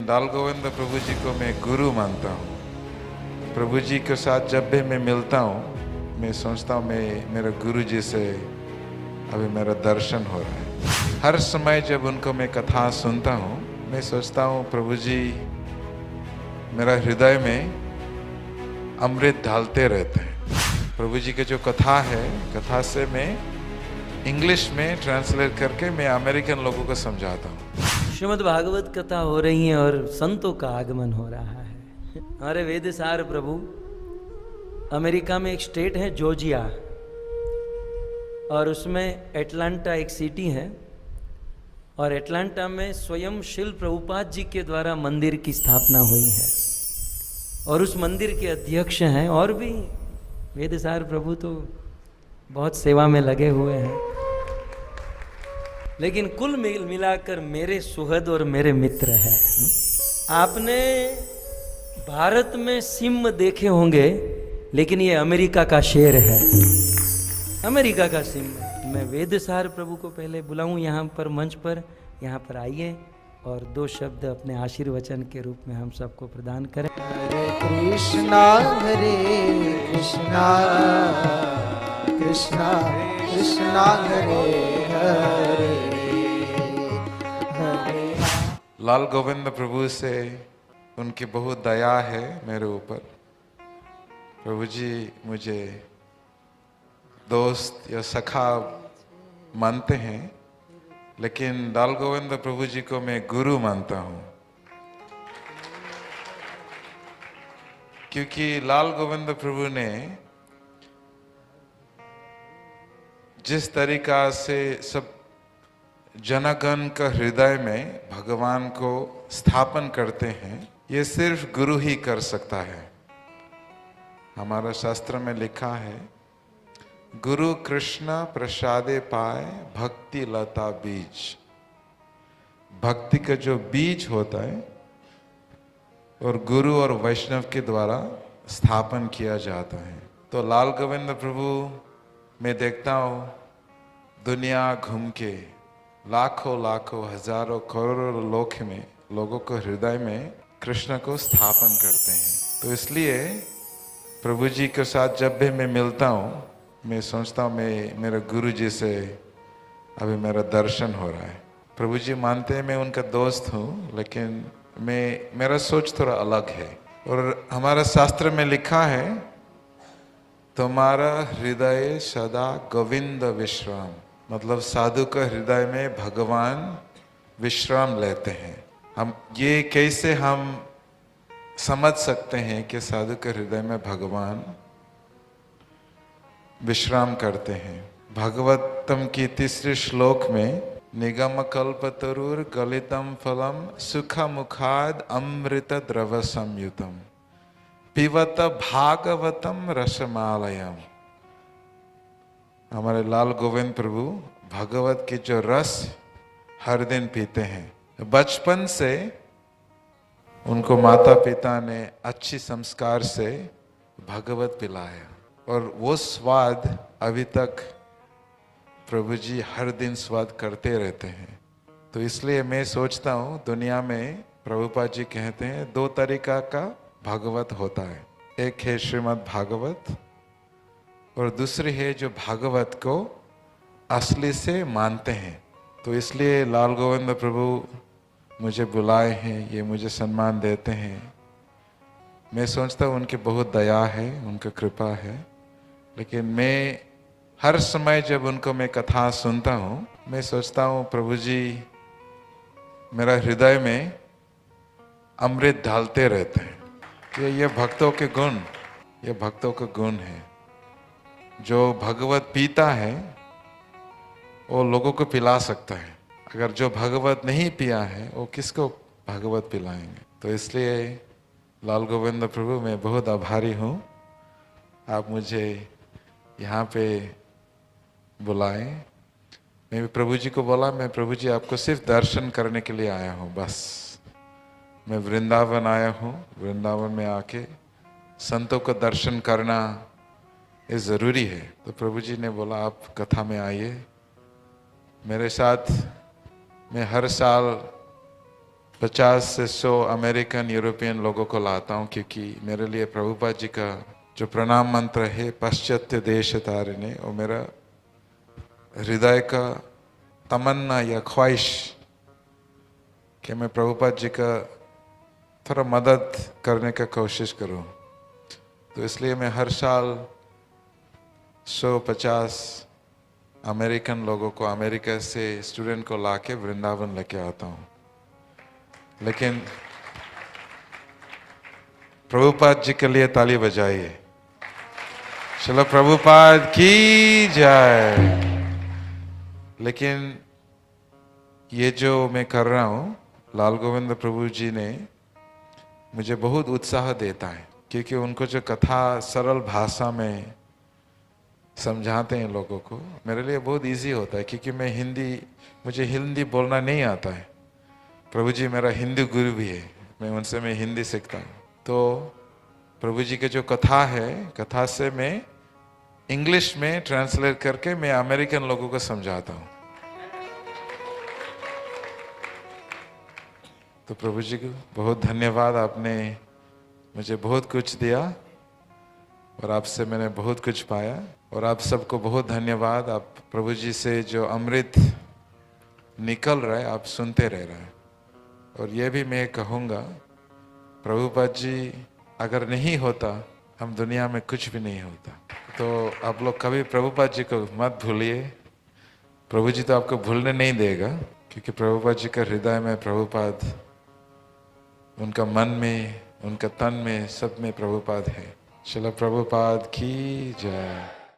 दाल गोविंद प्रभु जी को मैं गुरु मानता हूँ। प्रभु जी के साथ जब भी मैं मिलता हूँ, मैं सोचता हूँ मैं मेरे गुरु जी से अभी मेरा दर्शन हो रहा है। हर समय जब उनको मैं कथा सुनता हूँ, मैं सोचता हूँ प्रभु जी मेरा हृदय में अमृत डालते रहते हैं। प्रभु जी की जो कथा है, कथा से मैं इंग्लिश में ट्रांसलेट करके मैं अमेरिकन लोगों को समझाता हूँ। श्रीमद् भागवत कथा हो रही है और संतों का आगमन हो रहा है। हमारे वेद सार प्रभु अमेरिका में एक स्टेट है जॉर्जिया, और उसमें एटलांटा एक सिटी है, और एटलांटा में स्वयं शिल प्रभुपाद जी के द्वारा मंदिर की स्थापना हुई है और उस मंदिर के अध्यक्ष हैं। और भी वेद सार प्रभु तो बहुत सेवा में लगे हुए हैं, लेकिन कुल मिलाकर मेरे सुहृद और मेरे मित्र हैं। आपने भारत में सिंह देखे होंगे, लेकिन ये अमेरिका का शेर है, अमेरिका का सिंह। मैं वेदसार प्रभु को पहले बुलाऊं यहाँ पर मंच पर, यहाँ पर आइए और दो शब्द अपने आशीर्वचन के रूप में हम सबको प्रदान करें। हरे कृष्णा कृष्णा कृष्णा हरे हरे हरे। लाल गोविंद प्रभु से उनकी बहुत दया है मेरे ऊपर। प्रभु जी मुझे दोस्त या सखा मानते हैं, लेकिन लाल गोविंद प्रभु जी को मैं गुरु मानता हूँ, क्योंकि लाल गोविंद प्रभु ने जिस तरीका से सब जनगण का हृदय में भगवान को स्थापन करते हैं, ये सिर्फ गुरु ही कर सकता है। हमारा शास्त्र में लिखा है, गुरु कृष्ण प्रसादे पाए भक्ति लता बीज। भक्ति का जो बीज होता है और गुरु और वैष्णव के द्वारा स्थापन किया जाता है। तो लाल गोविंद प्रभु मैं देखता हूँ दुनिया घूम के लाखों लाखों हजारों करोड़ों लोगों को हृदय में कृष्ण को स्थापन करते हैं। तो इसलिए प्रभु जी के साथ जब भी मैं मिलता हूँ, मैं सोचता हूँ मैं मेरे गुरु जी से अभी मेरा दर्शन हो रहा है। प्रभु जी मानते हैं मैं उनका दोस्त हूँ, लेकिन मेरा सोच थोड़ा अलग है। और हमारा शास्त्र में लिखा है, तुम्हारा हृदय सदा गोविंद विश्राम, मतलब साधु का हृदय में भगवान विश्राम लेते हैं। हम ये कैसे हम समझ सकते हैं कि साधु के हृदय में भगवान विश्राम करते हैं? भागवतम की तीसरे श्लोक में, निगम कल्पतरुर गलितम फलम सुख मुखाद अमृत द्रव संयुतम पिबत भागवतम रसमालयम। हमारे लाल गोविंद प्रभु भगवत की जो रस हर दिन पीते हैं। बचपन से उनको माता पिता ने अच्छी संस्कार से भगवत पिलाया, और वो स्वाद अभी तक प्रभु जी हर दिन स्वाद करते रहते हैं। तो इसलिए मैं सोचता हूँ दुनिया में प्रभुपाद जी कहते हैं दो तरीका का भागवत होता है, एक है श्रीमद् भागवत और दूसरी है जो भागवत को असली से मानते हैं। तो इसलिए लाल गोविंद प्रभु मुझे बुलाए हैं, ये मुझे सम्मान देते हैं। मैं सोचता हूँ उनकी बहुत दया है, उनकी कृपा है, लेकिन मैं हर समय जब उनको मैं कथा सुनता हूँ, मैं सोचता हूँ प्रभु जी मेरा हृदय में अमृत डालते रहते हैं। कि ये भक्तों के गुण, ये भक्तों का गुण है। जो भगवत पीता है वो लोगों को पिला सकता है, अगर जो भगवत नहीं पिया है वो किसको भगवत पिलाएंगे? तो इसलिए लाल गोविंद प्रभु मैं बहुत आभारी हूँ, आप मुझे यहाँ पे बुलाए। मैं भी प्रभु जी को बोला, मैं प्रभु जी आपको सिर्फ दर्शन करने के लिए आया हूँ, बस मैं वृंदावन आया हूँ। वृंदावन में आके संतों को दर्शन करना ये ज़रूरी है। तो प्रभु जी ने बोला आप कथा में आइए मेरे साथ। मैं हर साल 50 से 100 अमेरिकन यूरोपियन लोगों को लाता हूँ, क्योंकि मेरे लिए प्रभुपाद जी का जो प्रणाम मंत्र है पाश्चात्य देश तारिणे, वो मेरा हृदय का तमन्ना या ख्वाहिश कि मैं प्रभुपाद जी का थोड़ा मदद करने का कोशिश करूं। तो इसलिए मैं हर साल 150 अमेरिकन लोगों को, अमेरिका से स्टूडेंट को लाके वृंदावन लेके आता हूं। लेकिन प्रभुपाद जी के लिए ताली बजाइए। चलो प्रभुपाद की जय। लेकिन ये जो मैं कर रहा हूँ, लाल गोविंद प्रभु जी ने मुझे बहुत उत्साह देता है, क्योंकि उनको जो कथा सरल भाषा में समझाते हैं लोगों को, मेरे लिए बहुत इजी होता है, क्योंकि मुझे हिंदी बोलना नहीं आता है। प्रभु जी मेरा हिंदी गुरु भी है, मैं हिंदी सीखता हूँ। तो प्रभु जी के जो कथा है, कथा से मैं इंग्लिश में ट्रांसलेट करके मैं अमेरिकन लोगों को समझाता हूँ। तो प्रभु जी को बहुत धन्यवाद, आपने मुझे बहुत कुछ दिया और आपसे मैंने बहुत कुछ पाया। और आप सबको बहुत धन्यवाद, आप प्रभु जी से जो अमृत निकल रहा है आप सुनते रह रहे हैं। और ये भी मैं कहूँगा, प्रभुपाद जी अगर नहीं होता हम दुनिया में कुछ भी नहीं होता। तो आप लोग कभी प्रभुपाद जी को मत भूलिए। प्रभु जी तो आपको भूलने नहीं देगा, क्योंकि प्रभुपाद जी का हृदय में प्रभुपाद, उनका मन में, उनका तन में, सब में प्रभुपाद है। चलो प्रभुपाद की जय।